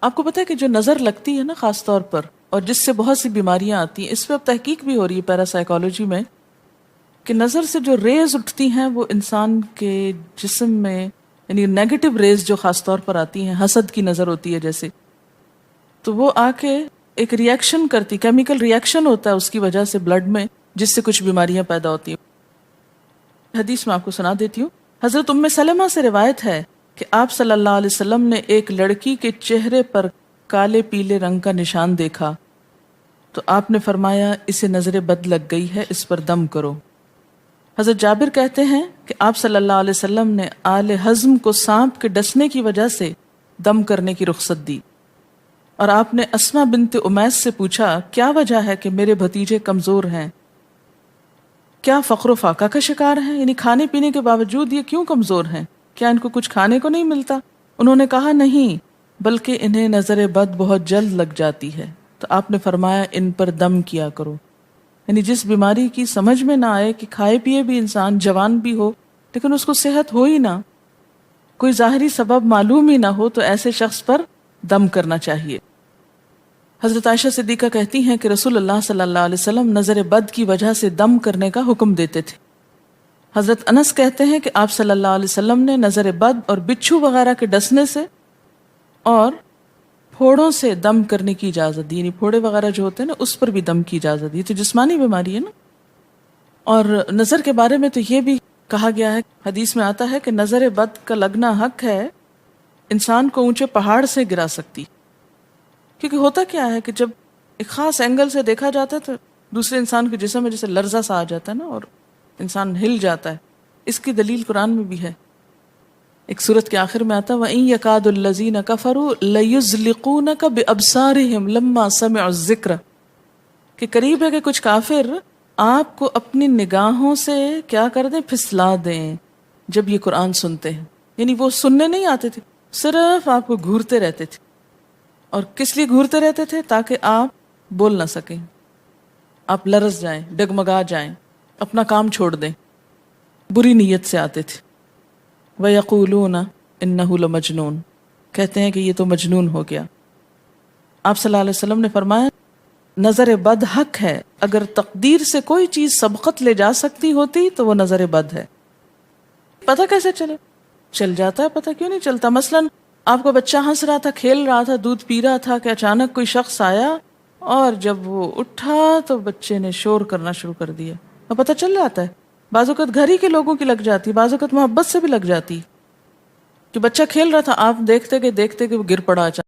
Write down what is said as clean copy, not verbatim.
آپ کو پتا ہے کہ جو نظر لگتی ہے نا خاص طور پر، اور جس سے بہت سی بیماریاں آتی ہیں، اس پہ اب تحقیق بھی ہو رہی ہے پیراسائیکالوجی میں، کہ نظر سے جو ریز اٹھتی ہیں وہ انسان کے جسم میں، یعنی نیگیٹو ریز جو خاص طور پر آتی ہیں، حسد کی نظر ہوتی ہے جیسے، تو وہ آ کے ایک ریئیکشن کرتی، کیمیکل ریئیکشن ہوتا ہے اس کی وجہ سے بلڈ میں، جس سے کچھ بیماریاں پیدا ہوتی ہیں۔ حدیث میں آپ کو سنا دیتی ہوں۔ حضرت ام سلمہ سے روایت ہے کہ آپ صلی اللہ علیہ وسلم نے ایک لڑکی کے چہرے پر کالے پیلے رنگ کا نشان دیکھا تو آپ نے فرمایا اسے نظر بد لگ گئی ہے، اس پر دم کرو۔ حضرت جابر کہتے ہیں کہ آپ صلی اللہ علیہ وسلم نے آل حزم کو سانپ کے ڈسنے کی وجہ سے دم کرنے کی رخصت دی، اور آپ نے اسما بنت امیس سے پوچھا کیا وجہ ہے کہ میرے بھتیجے کمزور ہیں، کیا فقر و فاقہ کا شکار ہیں، یعنی کھانے پینے کے باوجود یہ کیوں کمزور ہیں، کیا ان کو کچھ کھانے کو نہیں ملتا؟ انہوں نے کہا نہیں، بلکہ انہیں نظر بد بہت جلد لگ جاتی ہے، تو آپ نے فرمایا ان پر دم کیا کرو۔ یعنی جس بیماری کی سمجھ میں نہ آئے کہ کھائے پیے بھی انسان جوان بھی ہو لیکن اس کو صحت ہو ہی نہ، کوئی ظاہری سبب معلوم ہی نہ ہو، تو ایسے شخص پر دم کرنا چاہیے۔ حضرت عائشہ صدیقہ کہتی ہیں کہ رسول اللہ صلی اللہ علیہ وسلم نظر بد کی وجہ سے دم کرنے کا حکم دیتے تھے۔ حضرت انس کہتے ہیں کہ آپ صلی اللہ علیہ وسلم نے نظر بد اور بچھو وغیرہ کے ڈسنے سے اور پھوڑوں سے دم کرنے کی اجازت دی، یعنی پھوڑے وغیرہ جو ہوتے ہیں نا اس پر بھی دم کی اجازت دی، تو جسمانی بیماری ہے نا۔ اور نظر کے بارے میں تو یہ بھی کہا گیا ہے، حدیث میں آتا ہے کہ نظر بد کا لگنا حق ہے، انسان کو اونچے پہاڑ سے گرا سکتی، کیونکہ ہوتا کیا ہے کہ جب ایک خاص اینگل سے دیکھا جاتا ہے تو دوسرے انسان کے جسم میں جیسے لرزہ سا آ جاتا ہے نا، اور انسان ہل جاتا ہے۔ اس کی دلیل قرآن میں بھی ہے، ایک سورت کے آخر میں آتا ہے وَإِن يَكَادُ الَّذِينَ كَفَرُوا لَيُزْلِقُونَكَ بِأَبْصَارِهِمْ لَمَّا سَمِعُوا الذِّكْرَ، کہ قریب ہے کہ کچھ کافر آپ کو اپنی نگاہوں سے کیا کر دیں، پھسلا دیں جب یہ قرآن سنتے ہیں۔ یعنی وہ سننے نہیں آتے تھے، صرف آپ کو گھورتے رہتے تھے۔ اور کس لیے گھورتے رہتے تھے؟ تاکہ آپ بول نہ سکیں، آپ لرز جائیں، ڈگمگا جائیں، اپنا کام چھوڑ دیں، بری نیت سے آتے تھے۔ وَيَقُولُونَ إِنَّهُ لَمَجْنُونَ، کہتے ہیں کہ یہ تو مجنون ہو گیا۔ آپ صلی اللہ علیہ وسلم نے فرمایا نظر بد حق ہے، اگر تقدیر سے کوئی چیز سبقت لے جا سکتی ہوتی تو وہ نظر بد ہے۔ پتہ کیسے چلے؟ چل جاتا ہے، پتہ کیوں نہیں چلتا؟ مثلاً آپ کو بچہ ہنس رہا تھا، کھیل رہا تھا، دودھ پی رہا تھا کہ اچانک کوئی شخص آیا اور جب وہ اٹھا تو بچے نے شور کرنا شروع کر دیا، اور پتہ چل جاتا ہے۔ بعض اوقات گھر ہی کے لوگوں کی لگ جاتی، بعض اوقات محبت سے بھی لگ جاتی، کہ بچہ کھیل رہا تھا، آپ دیکھتے کہ وہ گر پڑا اچانک۔